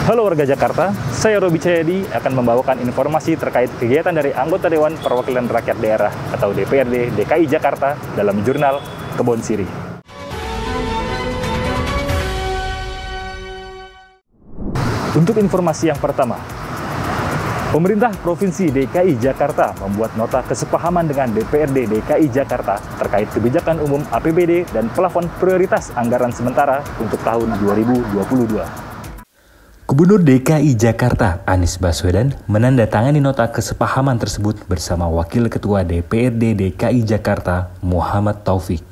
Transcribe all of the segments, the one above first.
Halo warga Jakarta, saya Robi Cahyadi akan membawakan informasi terkait kegiatan dari anggota Dewan Perwakilan Rakyat Daerah atau DPRD DKI Jakarta dalam jurnal Kebon Sirih. Untuk informasi yang pertama, pemerintah Provinsi DKI Jakarta membuat nota kesepahaman dengan DPRD DKI Jakarta terkait kebijakan umum APBD dan plafon prioritas anggaran sementara untuk tahun 2022. Gubernur DKI Jakarta Anies Baswedan menandatangani nota kesepahaman tersebut bersama Wakil Ketua DPRD DKI Jakarta Muhammad Taufik.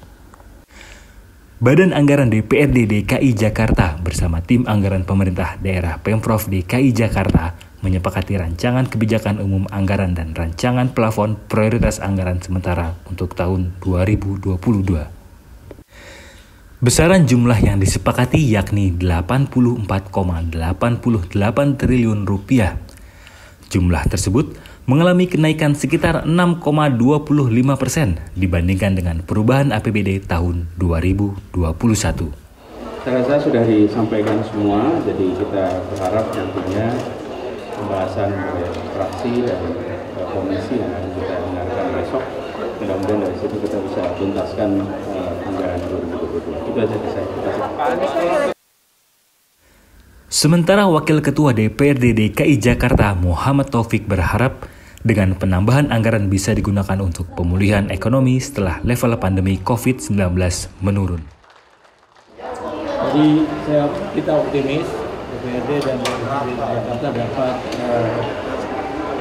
Badan Anggaran DPRD DKI Jakarta bersama tim anggaran pemerintah daerah Pemprov DKI Jakarta menyepakati rancangan kebijakan umum anggaran dan rancangan plafon prioritas anggaran sementara untuk tahun 2022. Besaran jumlah yang disepakati yakni 84,88 triliun rupiah. Jumlah tersebut mengalami kenaikan sekitar 6,25% dibandingkan dengan perubahan APBD tahun 2021. Saya rasa sudah disampaikan semua, jadi kita berharap nantinya pembahasan oleh fraksi dan komisi yang akan kita dengarkan besok, mudah-mudahan dari situ kita bisa tuntaskan anggaran 2022. Itu saja saya. Sementara Wakil Ketua DPRD DKI Jakarta Muhammad Taufik berharap dengan penambahan anggaran bisa digunakan untuk pemulihan ekonomi setelah level pandemi COVID-19 menurun. Jadi kita optimis DPRD dan DKI Jakarta dapat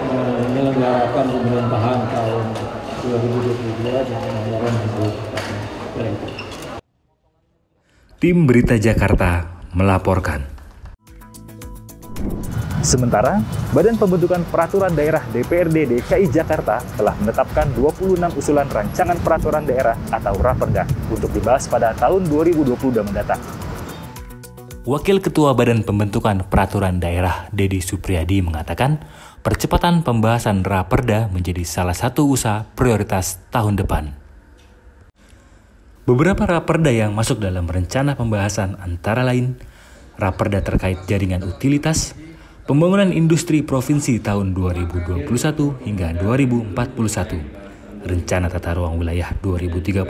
menyelenggarakan pemerintahan tahun 2022 dengan anggaran yang berkualitas. Tim Berita Jakarta melaporkan. Sementara, Badan Pembentukan Peraturan Daerah DPRD DKI Jakarta telah menetapkan 26 usulan rancangan peraturan daerah atau Raperda untuk dibahas pada tahun 2022 mendatang. Wakil Ketua Badan Pembentukan Peraturan Daerah Dedi Supriyadi mengatakan, percepatan pembahasan Raperda menjadi salah satu usaha prioritas tahun depan. Beberapa Raperda yang masuk dalam rencana pembahasan antara lain Raperda terkait jaringan utilitas, pembangunan industri provinsi tahun 2021 hingga 2041, rencana tata ruang wilayah 2030,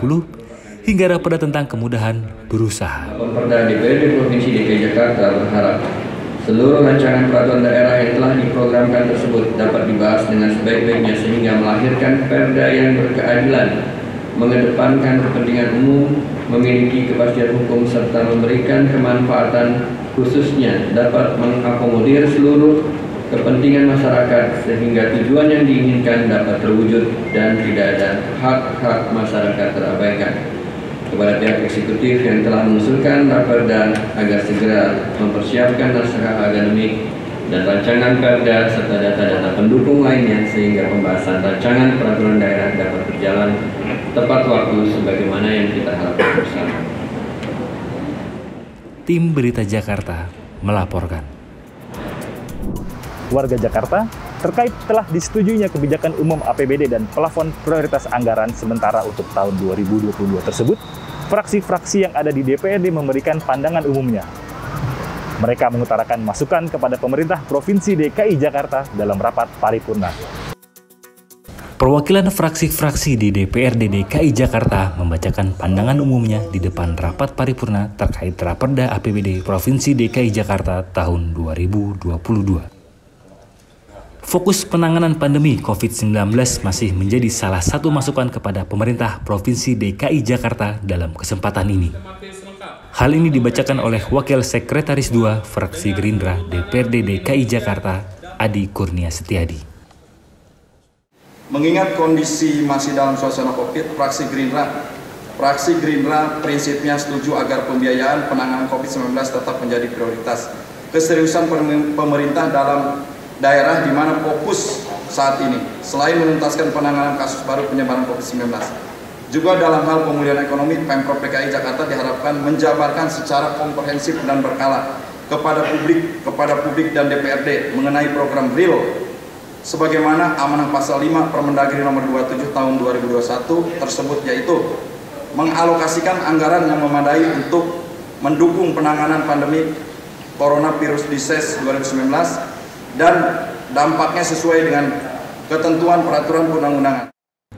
hingga Raperda tentang kemudahan berusaha. Perda DPRD Provinsi DKI Jakarta berharap seluruh rancangan peraturan daerah yang telah diprogramkan tersebut dapat dibahas dengan sebaik-baiknya sehingga melahirkan perda yang berkeadilan, mengedepankan kepentingan umum, memiliki kepastian hukum, serta memberikan kemanfaatan khususnya dapat mengakomodir seluruh kepentingan masyarakat sehingga tujuan yang diinginkan dapat terwujud dan tidak ada hak-hak masyarakat terabaikan. Kepada pihak eksekutif yang telah mengusulkan Raperda agar segera mempersiapkan naskah akademik dan rancangan perda serta data-data pendukung lainnya sehingga pembahasan rancangan peraturan daerah dapat berjalan tepat waktu sebagaimana yang kita harapkan bersama. Tim Berita Jakarta melaporkan. Warga Jakarta, terkait telah disetujuinya kebijakan umum APBD dan plafon prioritas anggaran sementara untuk tahun 2022 tersebut, fraksi-fraksi yang ada di DPRD memberikan pandangan umumnya. Mereka mengutarakan masukan kepada pemerintah Provinsi DKI Jakarta dalam rapat paripurna. Perwakilan fraksi-fraksi di DPRD DKI Jakarta membacakan pandangan umumnya di depan rapat paripurna terkait Raperda APBD Provinsi DKI Jakarta tahun 2022. Fokus penanganan pandemi COVID-19 masih menjadi salah satu masukan kepada pemerintah Provinsi DKI Jakarta dalam kesempatan ini. Hal ini dibacakan oleh Wakil Sekretaris II Fraksi Gerindra DPRD DKI Jakarta, Adi Kurnia Setiadi. Mengingat kondisi masih dalam suasana COVID, Fraksi Gerindra prinsipnya setuju agar pembiayaan penanganan COVID-19 tetap menjadi prioritas. Keseriusan pemerintah dalam daerah di mana fokus saat ini, selain menuntaskan penanganan kasus baru penyebaran COVID-19, juga dalam hal pemulihan ekonomi, Pemprov DKI Jakarta diharapkan menjabarkan secara komprehensif dan berkala kepada publik dan DPRD mengenai program real sebagaimana amanah pasal 5 Permendagri nomor 27 tahun 2021 tersebut, yaitu mengalokasikan anggaran yang memadai untuk mendukung penanganan pandemi Coronavirus Disease 2019 dan dampaknya sesuai dengan ketentuan peraturan perundang-undangan.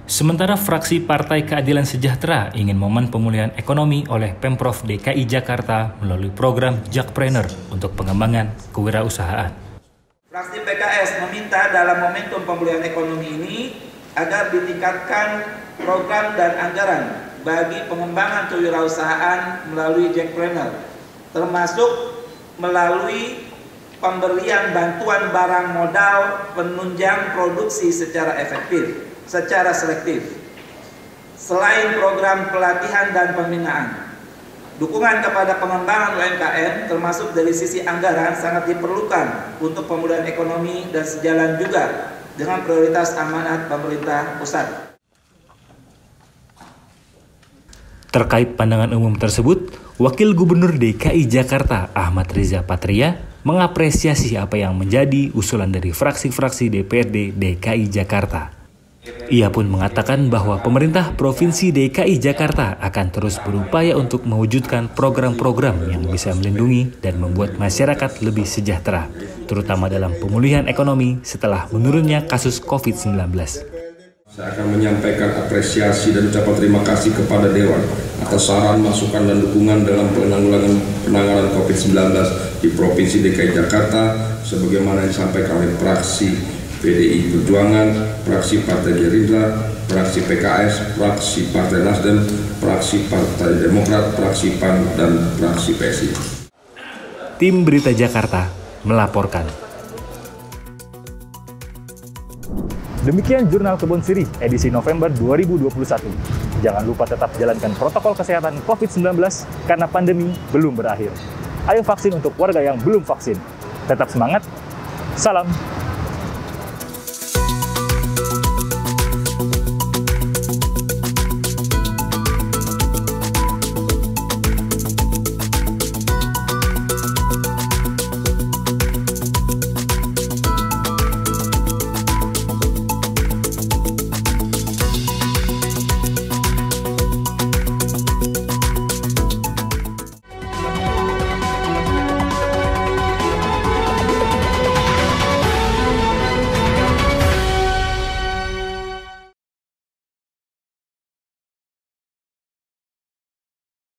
Sementara fraksi Partai Keadilan Sejahtera ingin momen pemulihan ekonomi oleh Pemprov DKI Jakarta melalui program Jakpreneur untuk pengembangan kewirausahaan. Fraksi PKS meminta dalam momentum pemulihan ekonomi ini agar ditingkatkan program dan anggaran bagi pengembangan kewirausahaan melalui Jakpreneur, termasuk melalui pemberian bantuan barang modal penunjang produksi secara efektif, secara selektif. Selain program pelatihan dan pembinaan, dukungan kepada pengembangan UMKM termasuk dari sisi anggaran sangat diperlukan untuk pemulihan ekonomi dan sejalan juga dengan prioritas amanat pemerintah pusat. Terkait pandangan umum tersebut, Wakil Gubernur DKI Jakarta Ahmad Riza Patria mengapresiasi apa yang menjadi usulan dari fraksi-fraksi DPRD DKI Jakarta. Ia pun mengatakan bahwa pemerintah Provinsi DKI Jakarta akan terus berupaya untuk mewujudkan program-program yang bisa melindungi dan membuat masyarakat lebih sejahtera, terutama dalam pemulihan ekonomi setelah menurunnya kasus COVID-19. Saya akan menyampaikan apresiasi dan ucapan terima kasih kepada Dewan atas saran, masukan, dan dukungan dalam penanganan COVID-19 di Provinsi DKI Jakarta sebagaimana disampaikan oleh fraksi PDI Perjuangan, fraksi Partai Gerindra, fraksi PKS, fraksi Partai Nasdem, fraksi Partai Demokrat, fraksi PAN, dan fraksi PSI. Tim Berita Jakarta melaporkan. Demikian Jurnal Kebon Sirih edisi November 2021. Jangan lupa tetap jalankan protokol kesehatan COVID-19 karena pandemi belum berakhir. Ayo vaksin untuk warga yang belum vaksin. Tetap semangat. Salam